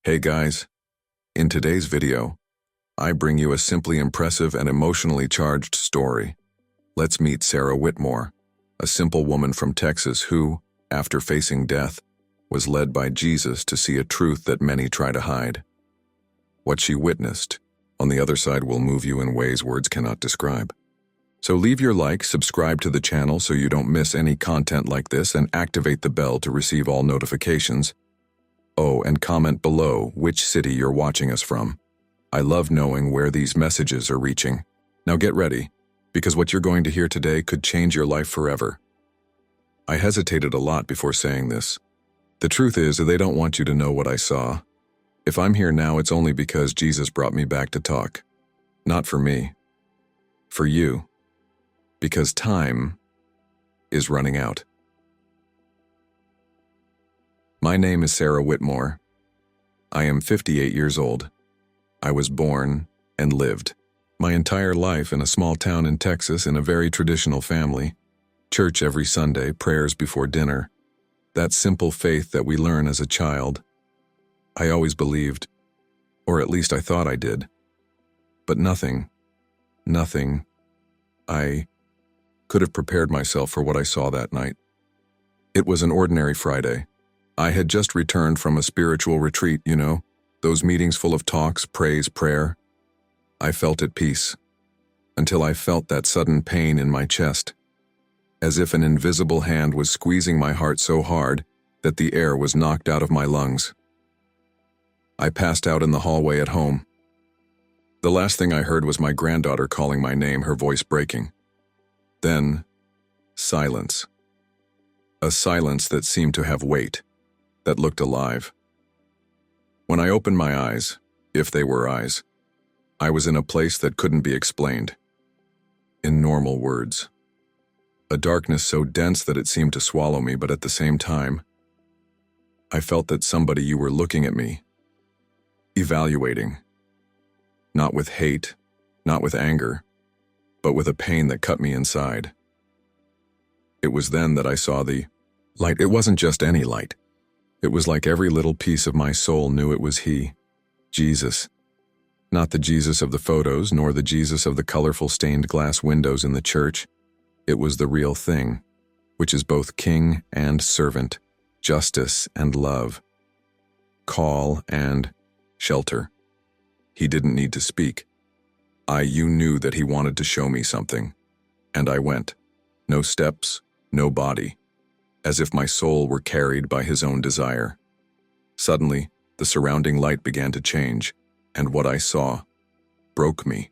Hey guys, in today's video, I bring you a simply impressive and emotionally charged story. Let's meet Sarah Whitmore, a simple woman from Texas who, after facing death, was led by Jesus to see a truth that many try to hide. What she witnessed, on the other side, will move you in ways words cannot describe. So leave your like, subscribe to the channel so you don't miss any content like this, and activate the bell to receive all notifications. Oh, and comment below which city you're watching us from. I love knowing where these messages are reaching. Now get ready, because what you're going to hear today could change your life forever. I hesitated a lot before saying this. The truth is, they don't want you to know what I saw. If I'm here now, it's only because Jesus brought me back to talk. Not for me. For you. Because time is running out. My name is Sarah Whitmore. I am 58 years old. I was born and lived my entire life in a small town in Texas in a very traditional family. Church every Sunday, prayers before dinner. That simple faith that we learn as a child. I always believed, or at least I thought I did. But nothing. I could have prepared myself for what I saw that night. It was an ordinary Friday. I had just returned from a spiritual retreat, those meetings full of talks, praise, prayer. I felt at peace, until I felt that sudden pain in my chest, as if an invisible hand was squeezing my heart so hard that the air was knocked out of my lungs. I passed out in the hallway at home. The last thing I heard was my granddaughter calling my name, her voice breaking. Then, silence. A silence that seemed to have weight, that looked alive. When I opened my eyes, if they were eyes, I was in a place that couldn't be explained. In normal words. A darkness so dense that it seemed to swallow me, but at the same time, I felt that you were looking at me, evaluating. Not with hate, not with anger, but with a pain that cut me inside. It was then that I saw the light. It wasn't just any light. It was like every little piece of my soul knew it was He, Jesus. Not the Jesus of the photos, nor the Jesus of the colorful stained glass windows in the church. It was the real thing, which is both king and servant, justice and love, call and shelter. He didn't need to speak. You knew that He wanted to show me something. And I went. No steps, no body. As if my soul were carried by His own desire. Suddenly, the surrounding light began to change, and what I saw broke me.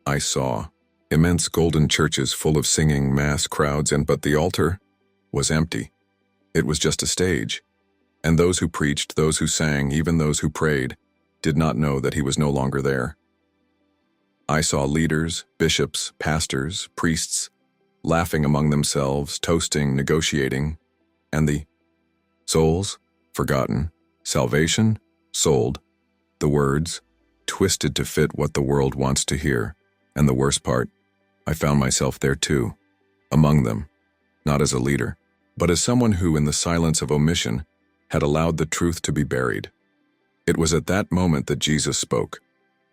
I saw immense golden churches full of singing mass crowds, but the altar was empty. It was just a stage, and those who preached, those who sang, even those who prayed, did not know that He was no longer there. I saw leaders, bishops, pastors, priests, laughing among themselves, toasting, negotiating, and the souls forgotten, salvation sold, the words twisted to fit what the world wants to hear. And the worst part, I found myself there too, among them, not as a leader, but as someone who, in the silence of omission, had allowed the truth to be buried. It was at that moment that Jesus spoke,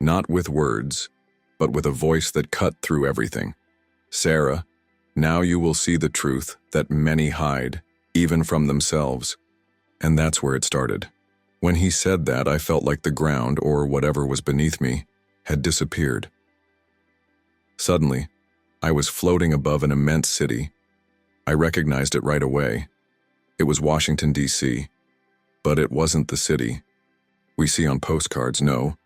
not with words, but with a voice that cut through everything. Sarah, now you will see the truth that many hide, even from themselves. And that's where it started. When He said that, I felt like the ground, or whatever was beneath me, had disappeared. Suddenly, I was floating above an immense city. I recognized it right away. It was Washington, D.C., but it wasn't the city we see on postcards, no.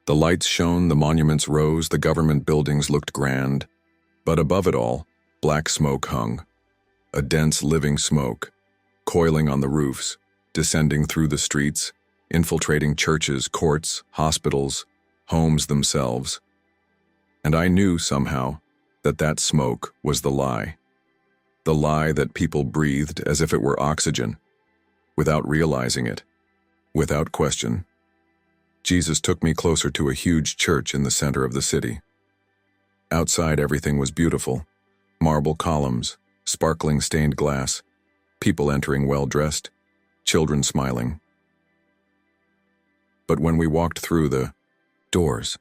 The lights shone, the monuments rose, the government buildings looked grand, but above it all, black smoke hung, a dense living smoke, coiling on the roofs, descending through the streets, infiltrating churches, courts, hospitals, homes themselves. And I knew somehow that smoke was the lie that people breathed as if it were oxygen, without realizing it, without question. Jesus took me closer to a huge church in the center of the city. Outside, everything was beautiful. Marble columns, sparkling stained glass, people entering well-dressed, children smiling. But when we walked through the doors,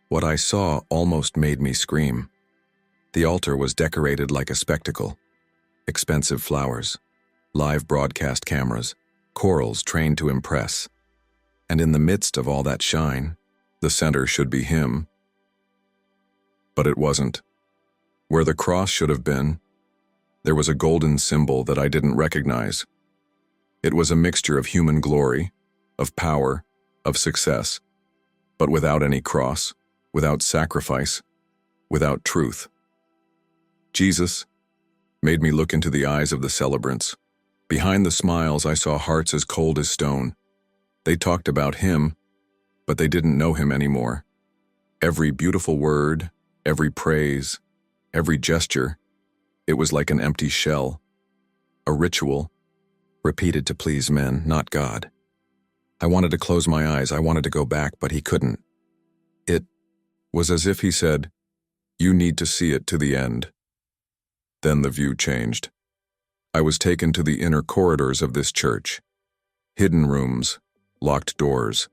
what I saw almost made me scream. The altar was decorated like a spectacle. Expensive flowers, live broadcast cameras, corals trained to impress. And in the midst of all that shine, the center should be him. But it wasn't. Where the cross should have been, there was a golden symbol that I didn't recognize. It was a mixture of human glory, of power, of success, but without any cross, without sacrifice, without truth. Jesus made me look into the eyes of the celebrants. Behind the smiles, I saw hearts as cold as stone. They talked about him, but they didn't know him anymore. Every beautiful word, every praise, every gesture, it was like an empty shell, a ritual, repeated to please men, not God. I wanted to close my eyes, I wanted to go back, but he couldn't. It was as if he said, "You need to see it to the end." Then the view changed. I was taken to the inner corridors of this church. Hidden rooms, locked doors.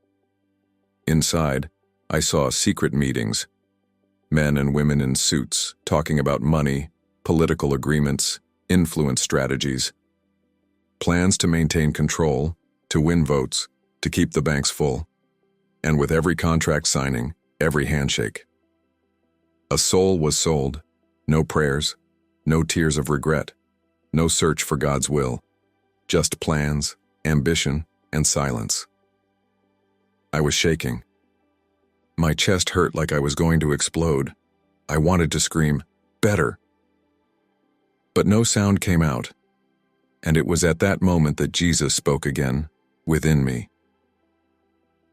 Inside, I saw secret meetings. Men and women in suits talking about money, political agreements, influence strategies. Plans to maintain control, to win votes, to keep the banks full. And with every contract signing, every handshake. A soul was sold, no prayers, no tears of regret, no search for God's will, just plans, ambition, and silence. I was shaking. My chest hurt like I was going to explode. I wanted to scream, "Better!" But no sound came out, and it was at that moment that Jesus spoke again, within me.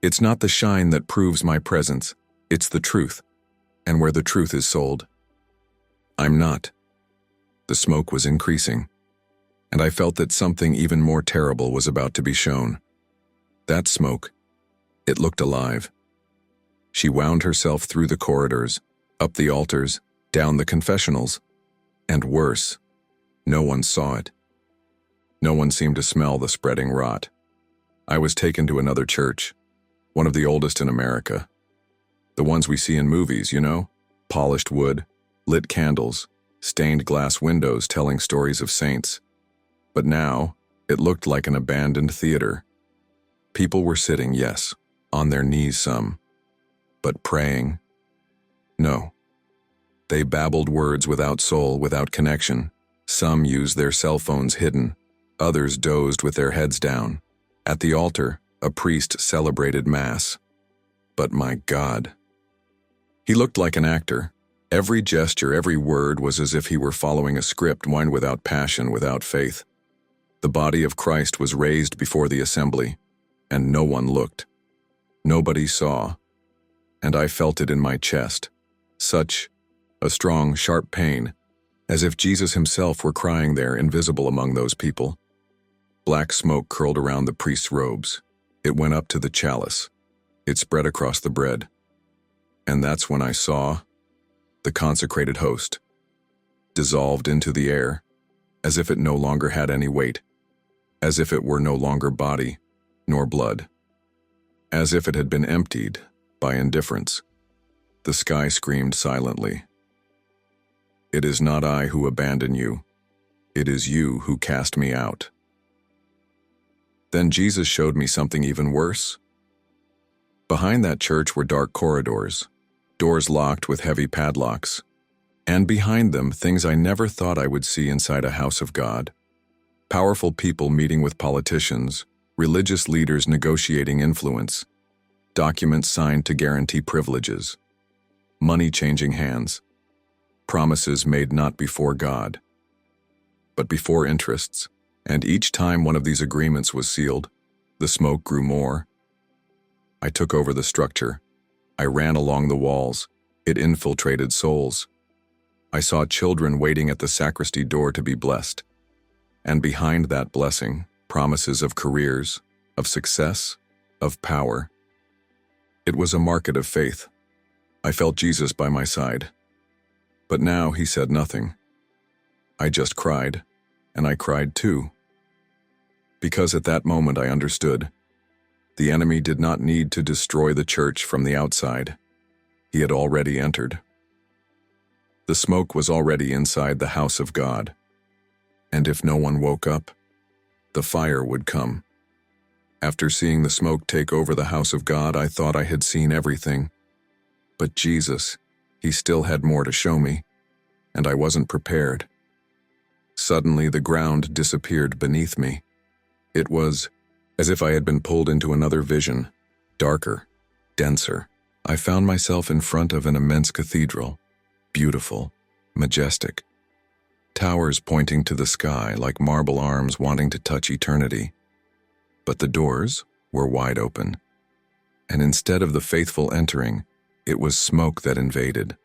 It's not the shine that proves my presence, it's the truth, and where the truth is sold, I'm not. The smoke was increasing, and I felt that something even more terrible was about to be shown. That smoke, it looked alive. She wound herself through the corridors, up the altars, down the confessionals, and worse, no one saw it. No one seemed to smell the spreading rot. I was taken to another church, one of the oldest in America. The ones we see in movies, you know? Polished wood, lit candles, stained glass windows telling stories of saints. But now, it looked like an abandoned theater. People were sitting, yes, on their knees some. But praying? No. They babbled words without soul, without connection. Some used their cell phones hidden. Others dozed with their heads down. At the altar, a priest celebrated Mass. But my God. He looked like an actor. Every gesture, every word was as if he were following a script, one without passion, without faith. The body of Christ was raised before the assembly, and no one looked. Nobody saw. And I felt it in my chest. Such a strong, sharp pain, as if Jesus himself were crying there, invisible among those people. Black smoke curled around the priest's robes. It went up to the chalice. It spread across the bread. And that's when I saw the consecrated host, dissolved into the air, as if it no longer had any weight, as if it were no longer body, nor blood, as if it had been emptied by indifference. The sky screamed silently. It is not I who abandon you. It is you who cast me out. Then Jesus showed me something even worse. Behind that church were dark corridors, doors locked with heavy padlocks, and behind them things I never thought I would see inside a house of God. Powerful people meeting with politicians, religious leaders negotiating influence, documents signed to guarantee privileges, money changing hands, promises made not before God, but before interests, and each time one of these agreements was sealed, the smoke grew more. I took over the structure. I ran along the walls. It infiltrated souls. I saw children waiting at the sacristy door to be blessed. And behind that blessing, promises of careers, of success, of power. It was a market of faith. I felt Jesus by my side. But now he said nothing. I just cried, and I cried too. Because at that moment I understood. The enemy did not need to destroy the church from the outside. He had already entered. The smoke was already inside the house of God. And if no one woke up, the fire would come. After seeing the smoke take over the house of God, I thought I had seen everything. But Jesus, he still had more to show me, and I wasn't prepared. Suddenly, the ground disappeared beneath me. It was as if I had been pulled into another vision, darker, denser. I found myself in front of an immense cathedral, beautiful, majestic. Towers pointing to the sky like marble arms wanting to touch eternity. But the doors were wide open, and instead of the faithful entering, it was smoke that invaded,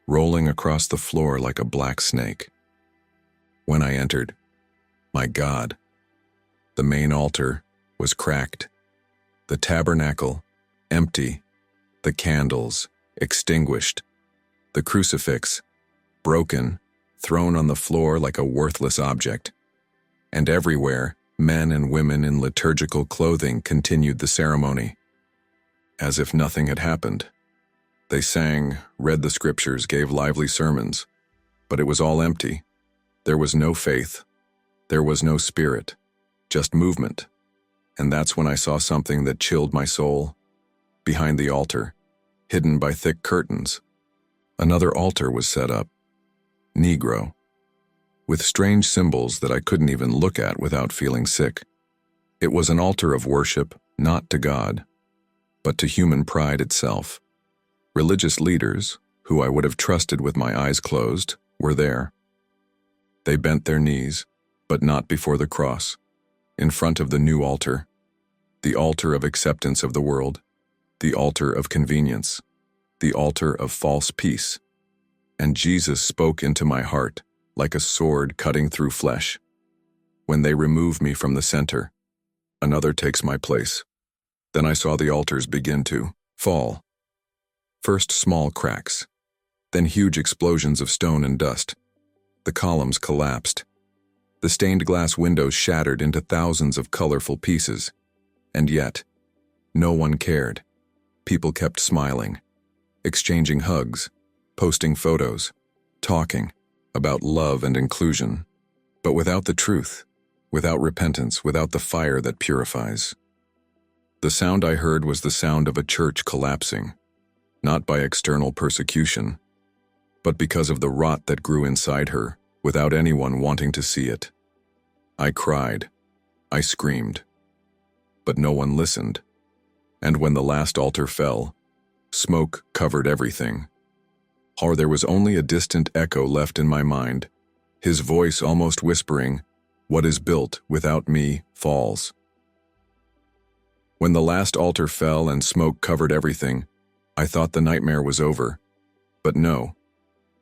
rolling across the floor like a black snake. When I entered, my God, the main altar was cracked, the tabernacle empty, the candles extinguished, the crucifix broken, thrown on the floor like a worthless object. And everywhere, men and women in liturgical clothing continued the ceremony, as if nothing had happened. They sang, read the scriptures, gave lively sermons, but it was all empty. There was no faith. There was no spirit, just movement. And that's when I saw something that chilled my soul. Behind the altar, hidden by thick curtains, another altar was set up, Negro, with strange symbols that I couldn't even look at without feeling sick. It was an altar of worship, not to God, but to human pride itself. Religious leaders, who I would have trusted with my eyes closed, were there. They bent their knees, but not before the cross, in front of the new altar, the altar of acceptance of the world, the altar of convenience, the altar of false peace. And Jesus spoke into my heart like a sword cutting through flesh. When they remove me from the center, another takes my place. Then I saw the altars begin to fall. First small cracks, then huge explosions of stone and dust. The columns collapsed. The stained glass windows shattered into thousands of colorful pieces. And yet, no one cared. People kept smiling, exchanging hugs, posting photos, talking about love and inclusion, but without the truth, without repentance, without the fire that purifies. The sound I heard was the sound of a church collapsing, not by external persecution, but because of the rot that grew inside her, without anyone wanting to see it. I cried, I screamed, but no one listened. And when the last altar fell, smoke covered everything. Or there was only a distant echo left in my mind, his voice almost whispering, "What is built without me falls." When the last altar fell and smoke covered everything, I thought the nightmare was over. But no,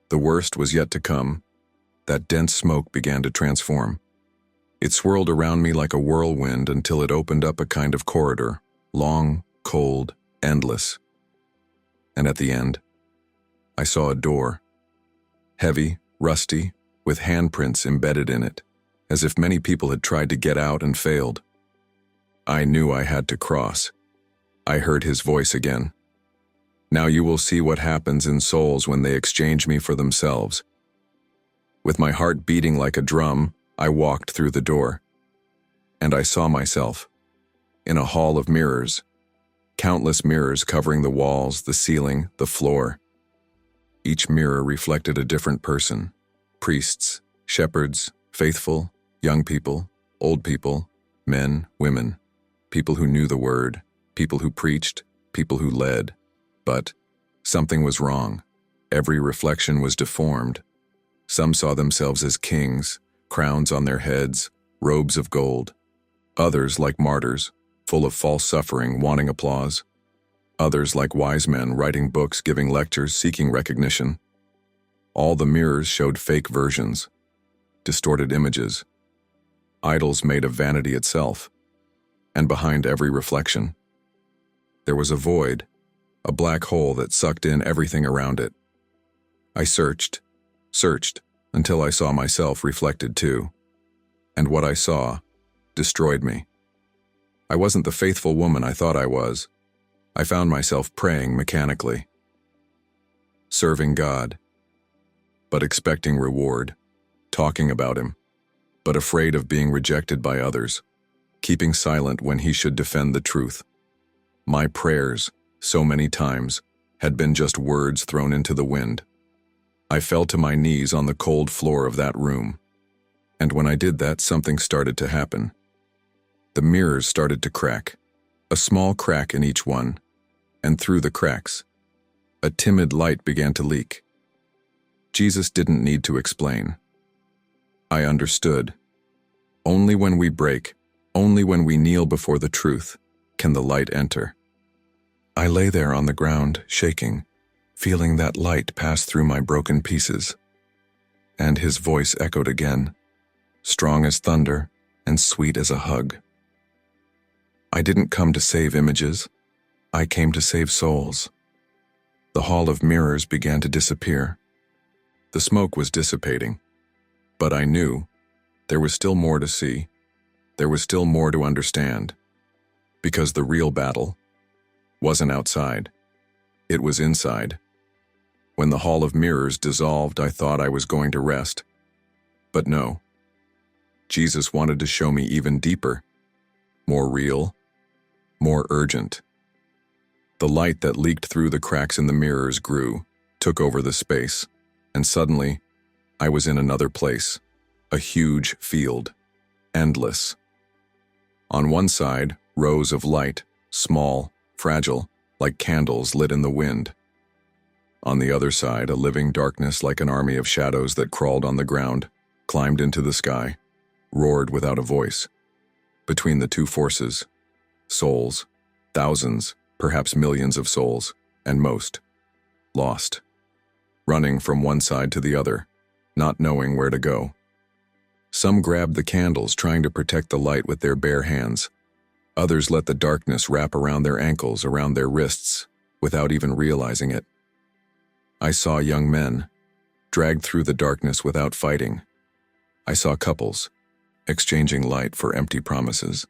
the worst was yet to come. That dense smoke began to transform. It swirled around me like a whirlwind until it opened up a kind of corridor, long, cold, endless. And at the end, I saw a door, heavy, rusty, with handprints embedded in it, as if many people had tried to get out and failed. I knew I had to cross. I heard his voice again. "Now you will see what happens in souls when they exchange me for themselves." With my heart beating like a drum, I walked through the door. And I saw myself, in a hall of mirrors, countless mirrors covering the walls, the ceiling, the floor. Each mirror reflected a different person: priests, shepherds, faithful, young people, old people, men, women, people who knew the word, people who preached, people who led. But something was wrong. Every reflection was deformed. Some saw themselves as kings, crowns on their heads, robes of gold. Others like martyrs, full of false suffering, wanting applause. Others like wise men, writing books, giving lectures, seeking recognition. All the mirrors showed fake versions, distorted images, idols made of vanity itself. And behind every reflection, there was a void, a black hole that sucked in everything around it. I searched, until I saw myself reflected too. And what I saw destroyed me. I wasn't the faithful woman I thought I was. I found myself praying mechanically, serving God, but expecting reward, talking about Him, but afraid of being rejected by others, keeping silent when He should defend the truth. My prayers, so many times, had been just words thrown into the wind. I fell to my knees on the cold floor of that room, and when I did that, something started to happen. The mirrors started to crack, a small crack in each one, and through the cracks, a timid light began to leak. Jesus didn't need to explain. I understood. Only when we break, only when we kneel before the truth, can the light enter. I lay there on the ground, shaking, feeling that light pass through my broken pieces. And His voice echoed again, strong as thunder and sweet as a hug. I didn't come to save images. I came to save souls. The hall of mirrors began to disappear. The smoke was dissipating, but I knew there was still more to see. There was still more to understand, because the real battle wasn't outside. It was inside. When the hall of mirrors dissolved, I thought I was going to rest. But no. Jesus wanted to show me even deeper, more real, more urgent. The light that leaked through the cracks in the mirrors grew, took over the space, and suddenly, I was in another place, a huge field, endless. On one side, rows of light, small, fragile, like candles lit in the wind. On the other side, a living darkness like an army of shadows that crawled on the ground, climbed into the sky, roared without a voice. Between the two forces, souls, thousands, perhaps millions of souls, and most, lost, running from one side to the other, not knowing where to go. Some grabbed the candles, trying to protect the light with their bare hands. Others let the darkness wrap around their ankles, around their wrists, without even realizing it. I saw young men, dragged through the darkness without fighting. I saw couples, exchanging light for empty promises.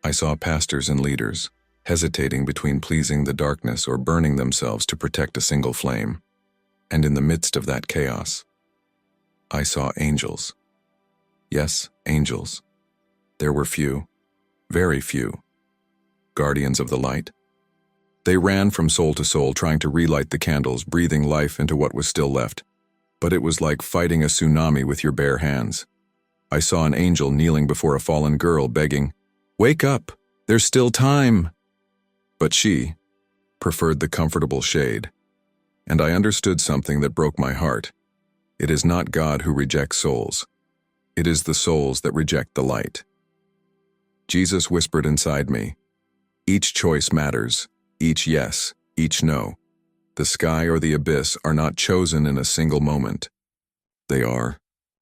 I saw pastors and leaders, hesitating between pleasing the darkness or burning themselves to protect a single flame. And in the midst of that chaos, I saw angels. Yes, angels. There were few, very few, guardians of the light. They ran from soul to soul, trying to relight the candles, breathing life into what was still left. But it was like fighting a tsunami with your bare hands. I saw an angel kneeling before a fallen girl, begging, "Wake up, there's still time." But she preferred the comfortable shade. And I understood something that broke my heart. It is not God who rejects souls. It is the souls that reject the light. Jesus whispered inside me, "Each choice matters, each yes, each no. The sky or the abyss are not chosen in a single moment. They are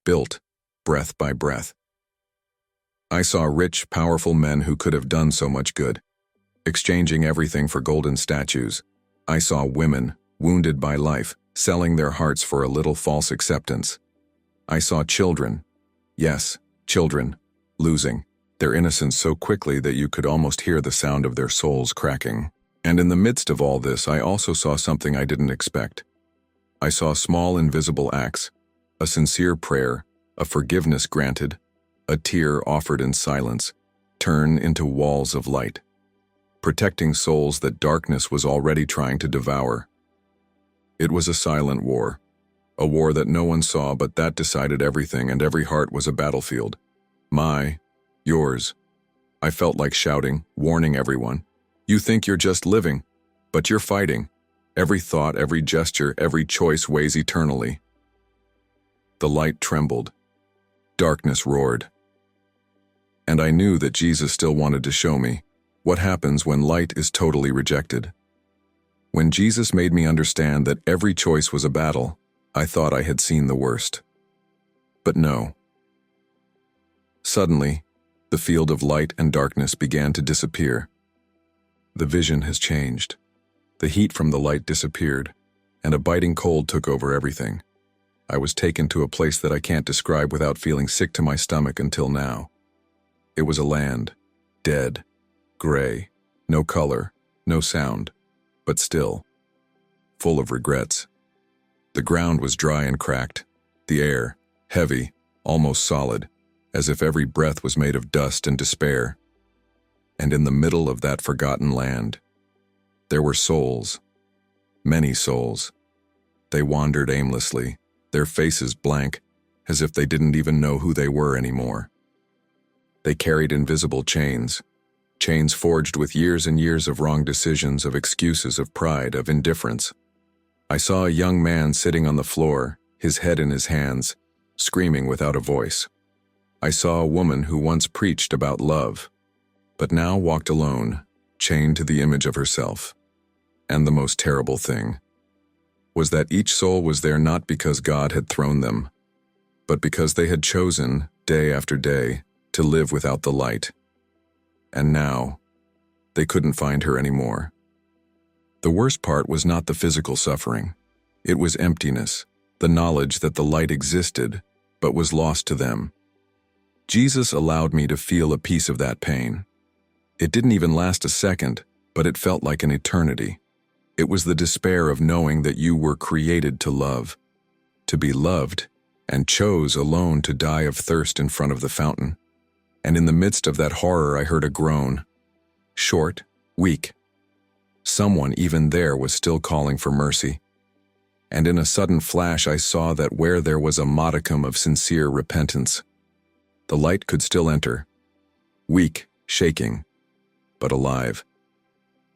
built, breath by breath." I saw rich, powerful men who could have done so much good, exchanging everything for golden statues. I saw women, wounded by life, selling their hearts for a little false acceptance. I saw children, yes, children, losing their innocence so quickly that you could almost hear the sound of their souls cracking. And in the midst of all this, I also saw something I didn't expect. I saw small invisible acts, a sincere prayer, a forgiveness granted, a tear offered in silence, turn into walls of light, protecting souls that darkness was already trying to devour. It was a silent war, a war that no one saw, but that decided everything, and every heart was a battlefield. Yours. I felt like shouting, warning everyone. You think you're just living, but you're fighting. Every thought, every gesture, every choice weighs eternally. The light trembled. Darkness roared. And I knew that Jesus still wanted to show me what happens when light is totally rejected. When Jesus made me understand that every choice was a battle, I thought I had seen the worst. But no. Suddenly, the field of light and darkness began to disappear. The vision has changed. The heat from the light disappeared, and a biting cold took over everything. I was taken to a place that I can't describe without feeling sick to my stomach until now. It was a land, dead, gray, no color, no sound, but still, full of regrets. The ground was dry and cracked, the air, heavy, almost solid, as if every breath was made of dust and despair. And in the middle of that forgotten land, there were souls, many souls. They wandered aimlessly, their faces blank, as if they didn't even know who they were anymore. They carried invisible chains, chains forged with years and years of wrong decisions, of excuses, of pride, of indifference. I saw a young man sitting on the floor, his head in his hands, screaming without a voice. I saw a woman who once preached about love, but now walked alone, chained to the image of herself. And the most terrible thing was that each soul was there not because God had thrown them, but because they had chosen, day after day, to live without the light. And now, they couldn't find her anymore. The worst part was not the physical suffering. It was emptiness, the knowledge that the light existed, but was lost to them. Jesus allowed me to feel a piece of that pain. It didn't even last a second, but it felt like an eternity. It was the despair of knowing that you were created to love, to be loved, and chose alone to die of thirst in front of the fountain. And in the midst of that horror, I heard a groan. Short, weak. Someone even there was still calling for mercy. And in a sudden flash, I saw that where there was a modicum of sincere repentance, the light could still enter. Weak, shaking, but alive.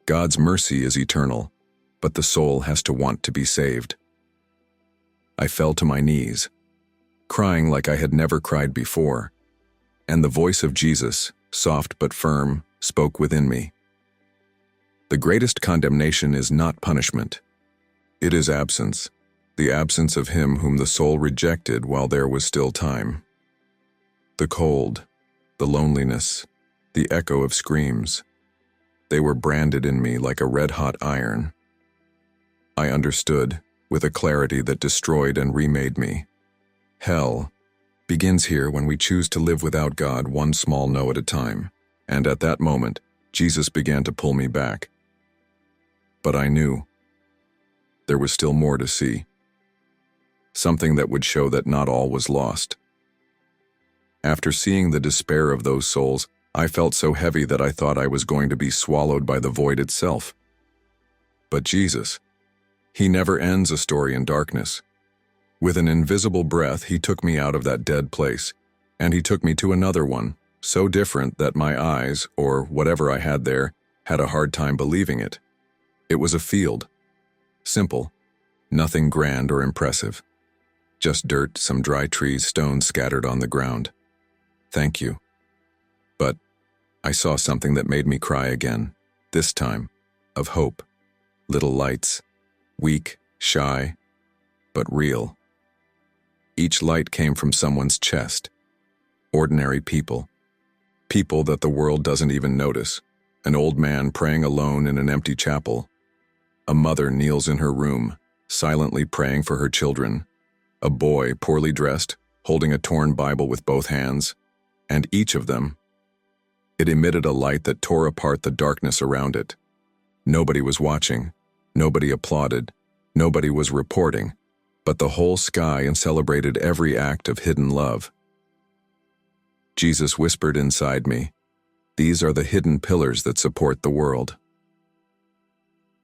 God's mercy is eternal, but the soul has to want to be saved. I fell to my knees, crying like I had never cried before, and the voice of Jesus, soft but firm, spoke within me. The greatest condemnation is not punishment. It is absence, the absence of him whom the soul rejected while there was still time. The cold, the loneliness, the echo of screams, they were branded in me like a red-hot iron. I understood, with a clarity that destroyed and remade me. Hell begins here when we choose to live without God one small no at a time, and at that moment, Jesus began to pull me back. But I knew there was still more to see. Something that would show that not all was lost. After seeing the despair of those souls, I felt so heavy that I thought I was going to be swallowed by the void itself. But Jesus, he never ends a story in darkness. With an invisible breath, he took me out of that dead place, and he took me to another one, so different that my eyes, or whatever I had there, had a hard time believing it. It was a field. Simple. Nothing grand or impressive. Just dirt, some dry trees, stones scattered on the ground. Thank you. But I saw something that made me cry again, this time, of hope. Little lights, weak, shy, but real. Each light came from someone's chest. Ordinary people. People that the world doesn't even notice. An old man praying alone in an empty chapel. A mother kneels in her room, silently praying for her children. A boy, poorly dressed, holding a torn Bible with both hands. And each of them, it emitted a light that tore apart the darkness around it. Nobody was watching. Nobody applauded. Nobody was reporting. But the whole sky celebrated every act of hidden love. Jesus whispered inside me, "These are the hidden pillars that support the world."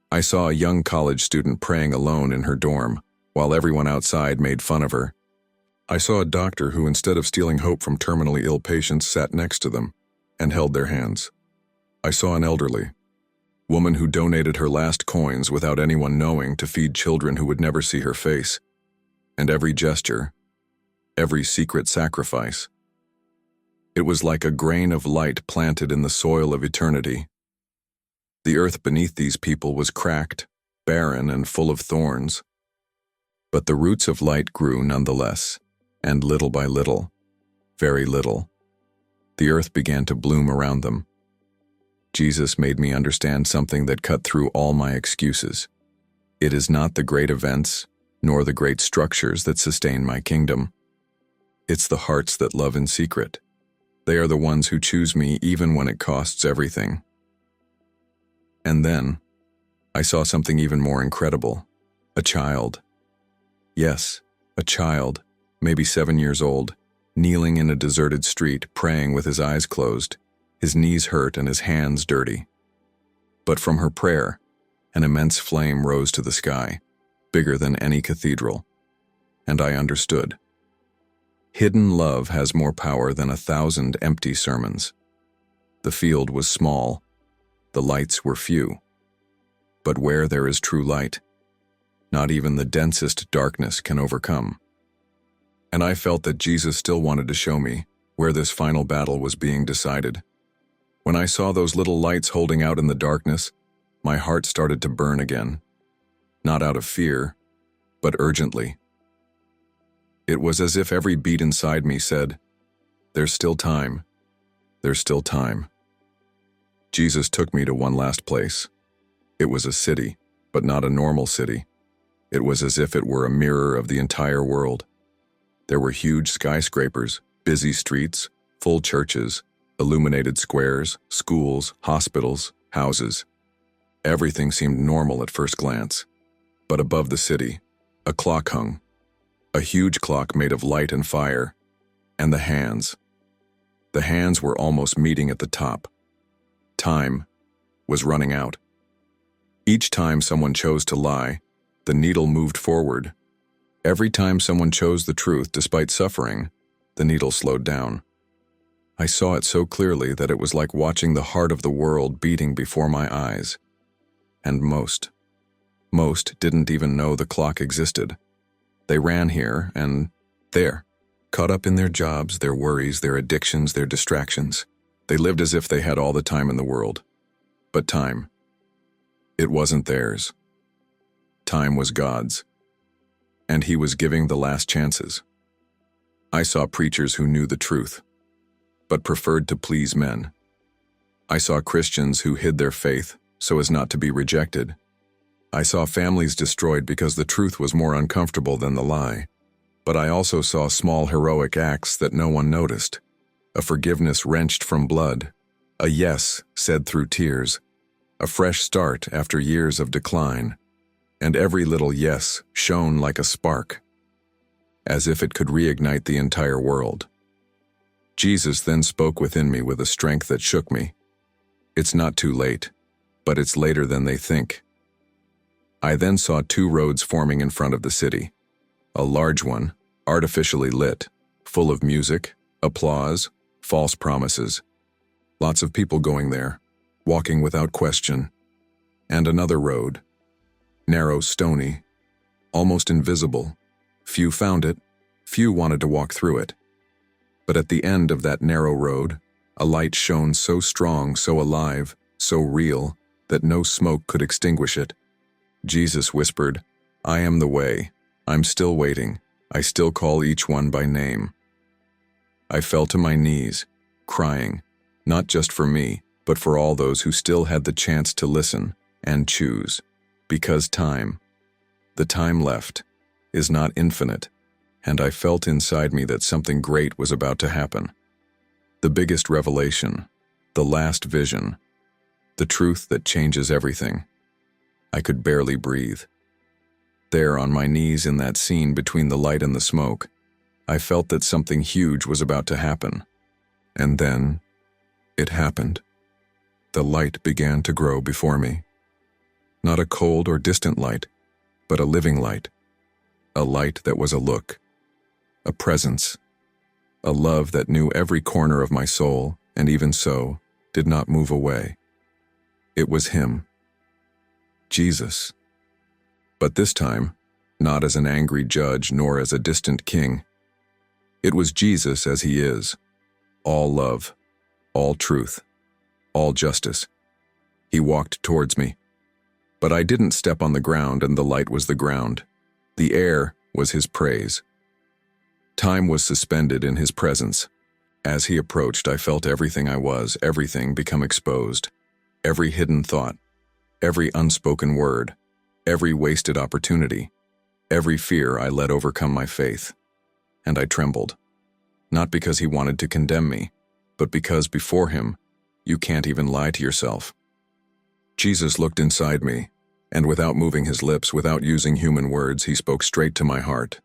I saw a young college student praying alone in her dorm, while everyone outside made fun of her. I saw a doctor who, instead of stealing hope from terminally ill patients, sat next to them and held their hands. I saw an elderly woman who donated her last coins without anyone knowing to feed children who would never see her face. And every gesture, every secret sacrifice, it was like a grain of light planted in the soil of eternity. The earth beneath these people was cracked, barren, and full of thorns. But the roots of light grew nonetheless, and little by little, very little, the earth began to bloom around them. Jesus made me understand something that cut through all my excuses. It is not the great events, nor the great structures that sustain my kingdom. It's the hearts that love in secret. They are the ones who choose me even when it costs everything. And then, I saw something even more incredible. A child. Yes, a child, maybe 7 years old, kneeling in a deserted street, praying with his eyes closed, his knees hurt and his hands dirty. But from her prayer, an immense flame rose to the sky, bigger than any cathedral. And I understood. Hidden love has more power than 1,000 empty sermons. The field was small. The lights were few. But where there is true light, not even the densest darkness can overcome. And I felt that Jesus still wanted to show me where this final battle was being decided. When I saw those little lights holding out in the darkness, my heart started to burn again. Not out of fear, but urgently. It was as if every beat inside me said, "There's still time. There's still time." Jesus took me to one last place. It was a city, but not a normal city. It was as if it were a mirror of the entire world. There were huge skyscrapers, busy streets, full churches, illuminated squares, schools, hospitals, houses. Everything seemed normal at first glance. But above the city, a clock hung. A huge clock made of light and fire. And the hands. The hands were almost meeting at the top. Time was running out. Each time someone chose to lie, the needle moved forward. Every time someone chose the truth despite suffering, the needle slowed down. I saw it so clearly that it was like watching the heart of the world beating before my eyes. And most didn't even know the clock existed. They ran here and there, caught up in their jobs, their worries, their addictions, their distractions. They lived as if they had all the time in the world. But time, it wasn't theirs. Time was God's. And He was giving the last chances. I saw preachers who knew the truth, but preferred to please men. I saw Christians who hid their faith so as not to be rejected. I saw families destroyed because the truth was more uncomfortable than the lie. But I also saw small heroic acts that no one noticed. A forgiveness wrenched from blood. A yes said through tears. A fresh start after years of decline. And every little yes shone like a spark, as if it could reignite the entire world. Jesus then spoke within me with a strength that shook me. It's not too late, but it's later than they think. I then saw 2 roads forming in front of the city. A large one, artificially lit, full of music, applause, false promises. Lots of people going there, walking without question. And another road, narrow, stony, almost invisible. Few found it, few wanted to walk through it. But at the end of that narrow road, a light shone so strong, so alive, so real, that no smoke could extinguish it. Jesus whispered, "I am the way. I'm still waiting. I still call each one by name." I fell to my knees, crying, not just for me, but for all those who still had the chance to listen and choose. Because time, the time left, is not infinite, and I felt inside me that something great was about to happen. The biggest revelation, the last vision, the truth that changes everything. I could barely breathe. There on my knees in that scene between the light and the smoke, I felt that something huge was about to happen. And then, it happened. The light began to grow before me. Not a cold or distant light, but a living light. A light that was a look, a presence, a love that knew every corner of my soul, and even so, did not move away. It was Him. Jesus. But this time, not as an angry judge nor as a distant king. It was Jesus as He is, all love, all truth, all justice. He walked towards me. But I didn't step on the ground, and the light was the ground. The air was His praise. Time was suspended in His presence. As He approached, I felt everything I was, everything become exposed. Every hidden thought, every unspoken word, every wasted opportunity, every fear I let overcome my faith. And I trembled. Not because He wanted to condemn me, but because before Him, you can't even lie to yourself. Jesus looked inside me, and without moving his lips, without using human words, he spoke straight to my heart.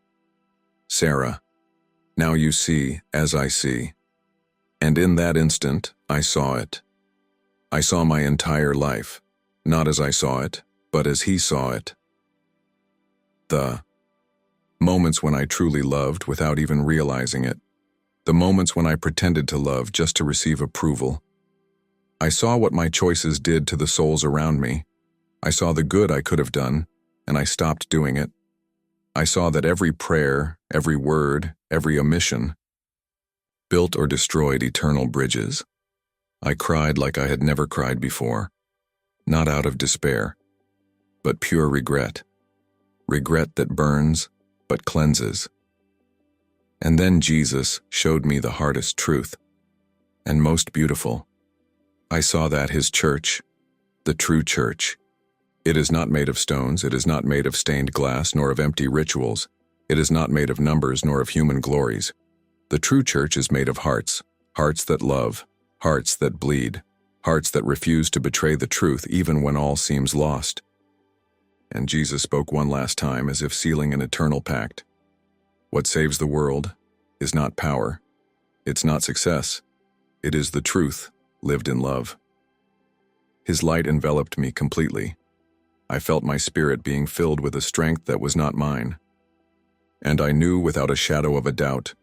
Sarah, now you see as I see. And in that instant, I saw it. I saw my entire life, not as I saw it, but as he saw it. The moments when I truly loved without even realizing it. The moments when I pretended to love just to receive approval. I saw what my choices did to the souls around me. I saw the good I could have done, and I stopped doing it. I saw that every prayer, every word, every omission built or destroyed eternal bridges. I cried like I had never cried before, not out of despair, but pure regret. Regret that burns, but cleanses. And then Jesus showed me the hardest truth, and most beautiful. I saw that his church, the true church, it is not made of stones, it is not made of stained glass, nor of empty rituals, it is not made of numbers, nor of human glories. The true church is made of hearts, hearts that love, hearts that bleed, hearts that refuse to betray the truth even when all seems lost. And Jesus spoke one last time as if sealing an eternal pact. What saves the world is not power, it's not success, it is the truth lived in love. His light enveloped me completely. I felt my spirit being filled with a strength that was not mine. And I knew without a shadow of a doubt,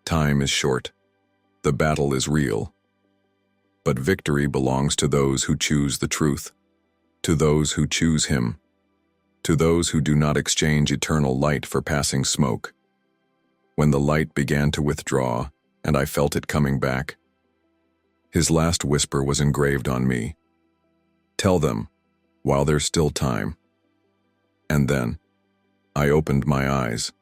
time is short, the battle is real. But victory belongs to those who choose the truth, to those who choose him, to those who do not exchange eternal light for passing smoke. When the light began to withdraw, and I felt it coming back, his last whisper was engraved on me. Tell them, while there's still time. And then, I opened my eyes.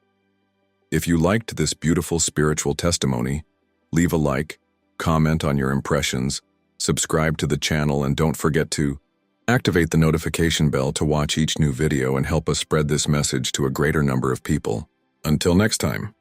If you liked this beautiful spiritual testimony, leave a like, comment on your impressions, subscribe to the channel, and don't forget to activate the notification bell to watch each new video and help us spread this message to a greater number of people. Until next time.